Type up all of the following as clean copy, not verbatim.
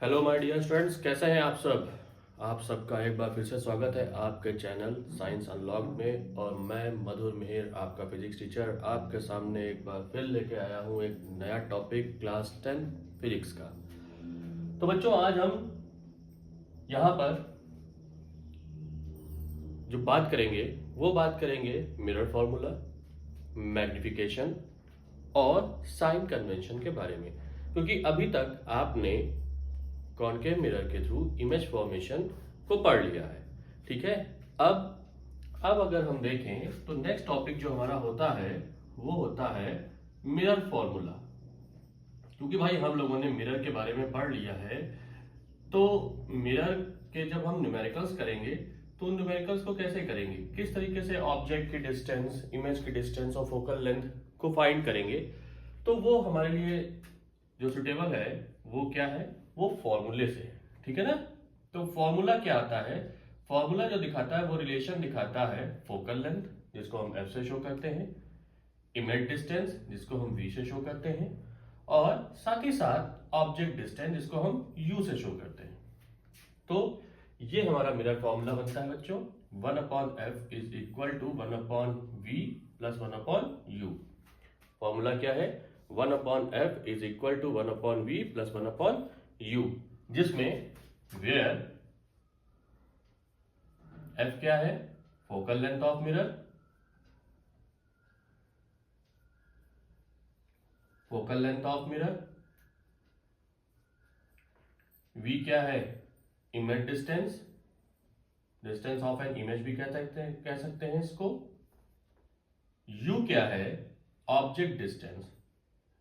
Hello my dear students, कैसे हैं आप सब। आप सबका एक बार फिर से स्वागत है आपके चैनल साइंस अनलॉक्ड में। और मैं मधुर मिहिर, आपका फिजिक्स टीचर, आपके सामने एक बार फिर लेके आया हूँ एक नया टॉपिक क्लास 10 फिजिक्स का। तो बच्चों, आज हम यहाँ पर जो बात करेंगे वो बात करेंगे मिरर फॉर्मूला, मैग्निफिकेशन और साइन कन्वेंशन के बारे में। क्योंकि अभी तक आपने कॉनकेव मिरर के थ्रू इमेज फॉर्मेशन को पढ़ लिया है, ठीक है। अब अगर हम देखें तो नेक्स्ट टॉपिक जो हमारा होता है वो होता है मिरर फॉर्मूला। क्योंकि भाई हम लोगों ने मिरर के बारे में पढ़ लिया है, तो मिरर के जब हम न्यूमेरिकल्स करेंगे तो न्यूमेरिकल्स को कैसे करेंगे, किस तरीके से ऑब्जेक्ट की डिस्टेंस, इमेज की डिस्टेंस और फोकल लेंथ को फाइंड करेंगे, तो वो हमारे लिए जो सुटेबल है वो क्या है, वो फॉर्मूले से, ठीक है ना। तो फॉर्मूला क्या आता है, फॉर्मूला जो दिखाता है वो रिलेशन दिखाता है फोकल लेंथ जिसको हम एफ से शो करते हैं, इमेज डिस्टेंस जिसको हम वी से शो करते हैं, और साथ ही साथ ऑब्जेक्ट डिस्टेंस जिसको हम यू से शो करते हैं। तो ये हमारा मिरर फॉर्मूला बनता है बच्चों, 1/f is equal to 1/v plus 1/u। Formula क्या है, 1/f is equal to 1/v plus 1/u, जिसमें वेयर f क्या है, focal length of mirror, focal length of mirror, v क्या है, image distance, distance of an image भी कह सकते हैं इसको, u क्या है, object distance,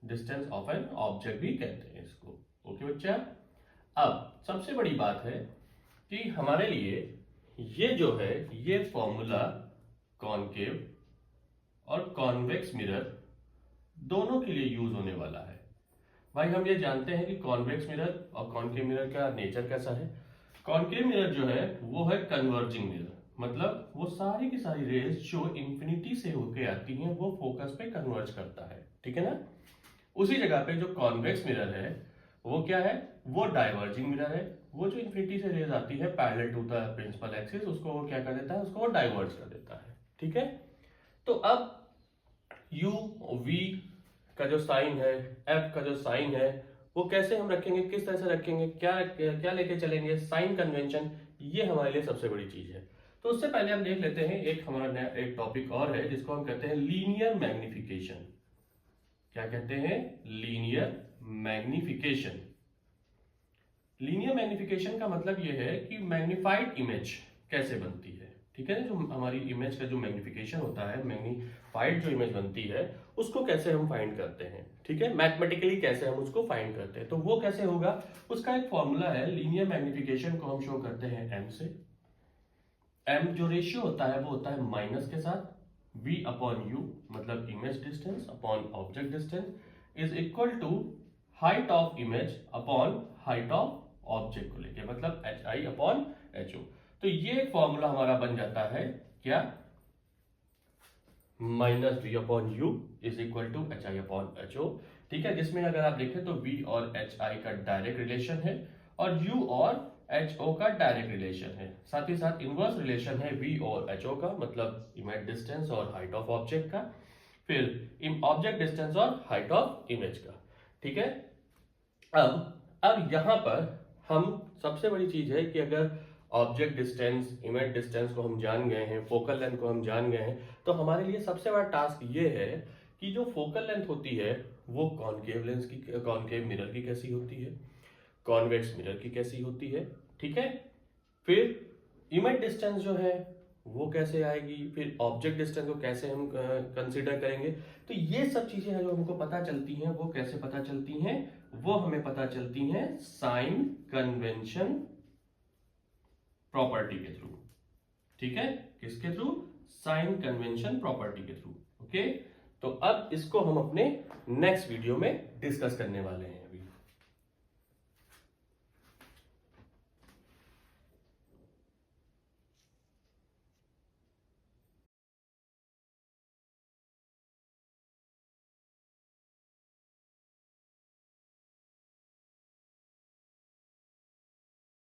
distance of an object भी कहते हैं इसको। ओके बच्चा, अब सबसे बड़ी बात है कि हमारे लिए ये जो है ये फॉर्मूला कॉनकेव और कॉन्वेक्स मिरर दोनों के लिए यूज होने वाला है। भाई हम ये जानते हैं कि कॉन्वेक्स मिरर और कॉनकेव मिरर का नेचर कैसा है। कॉनकेव मिरर जो है वो है कन्वर्जिंग मिरर, मतलब वो सारी की सारी रेज जो इंफिनिटी से होके आती हैं वो फोकस पे कन्वर्ज करता है, ठीक है ना। उसी जगह पे जो कॉन्वेक्स मिरर है वो क्या है, वो डाइवर्जिंग मिरर है। वो जो इंफिनिटी से रेज आती है parallel to the principal axis, उसको वो क्या कर देता है, उसको वो डाइवर्ज कर देता है, ठीक है। तो अब u v का जो साइन है, f का जो साइन है, वो कैसे हम रखेंगे, किस तरह से रखेंगे, क्या क्या लेके चलेंगे, साइन कन्वेंशन, ये हमारे लिए सबसे बड़ी चीज है। तो उससे पहले हम देख लेते हैं एक हमारा नया एक टॉपिक और है जिसको हम कहते हैं लीनियर मैग्निफिकेशन। क्या कहते हैं, लीनियर मैग्निफिकेशन। लीनियर मैग्निफिकेशन का मतलब यह है कि मैग्निफाइड इमेज कैसे बनती है, ठीक है ना। जो हमारी इमेज का जो मैग्निफिकेशन होता है, मैग्निफाइड जो इमेज बनती है उसको कैसे हम फाइंड करते हैं, ठीक है, मैथमेटिकली कैसे हम उसको फाइंड करते हैं। तो वो कैसे होगा, उसका एक फॉर्मूला है। लीनियर मैग्निफिकेशन को हम शो करते हैं m से। m जो रेशियो होता है वो होता है माइनस के साथ, v अपॉन u मतलब image distance upon object distance is equal to height of image upon height of object को लेके, मतलब hi अपॉन ho। तो ये फॉर्मूला हमारा बन जाता है क्या, minus v upon u is equal to hi upon ho, ठीक है। जिसमें अगर आप देखें तो v और hi का डायरेक्ट रिलेशन है और u और ho का डायरेक्ट रिलेशन है। साथ ही साथ इनवर्स रिलेशन है v और ho का, मतलब इमेज डिस्टेंस और हाइट ऑफ ऑब्जेक्ट का, फिर ऑब्जेक्ट डिस्टेंस और हाइट ऑफ इमेज का, ठीक है। अब यहां पर हम सबसे बड़ी चीज है कि अगर ऑब्जेक्ट डिस्टेंस, इमेज डिस्टेंस को हम जान गए हैं, फोकल लेंथ को हम जान गए हैं, तो हमारे लिए सबसे बड़ा टास्क ये है कि जो फोकल लेंथ होती है वो कॉनकेव लेंस की, कॉनकेव मिरर की कैसी होती है, कॉन्वेक्स मिरर की कैसी होती है, ठीक है। फिर इमेज डिस्टेंस जो है वो कैसे आएगी, फिर ऑब्जेक्ट डिस्टेंस को कैसे हम कंसीडर करेंगे। तो ये सब चीजें हैं जो हमको पता चलती हैं, वो कैसे पता चलती हैं, वो हमें पता चलती हैं साइन कन्वेंशन प्रॉपर्टी के थ्रू, ठीक है। किसके थ्रू, साइन कन्वेंशन प्रॉपर्टी के थ्रू। ओके, तो अब इसको हम अपने नेक्स्ट वीडियो में डिस्कस करने वाले हैं।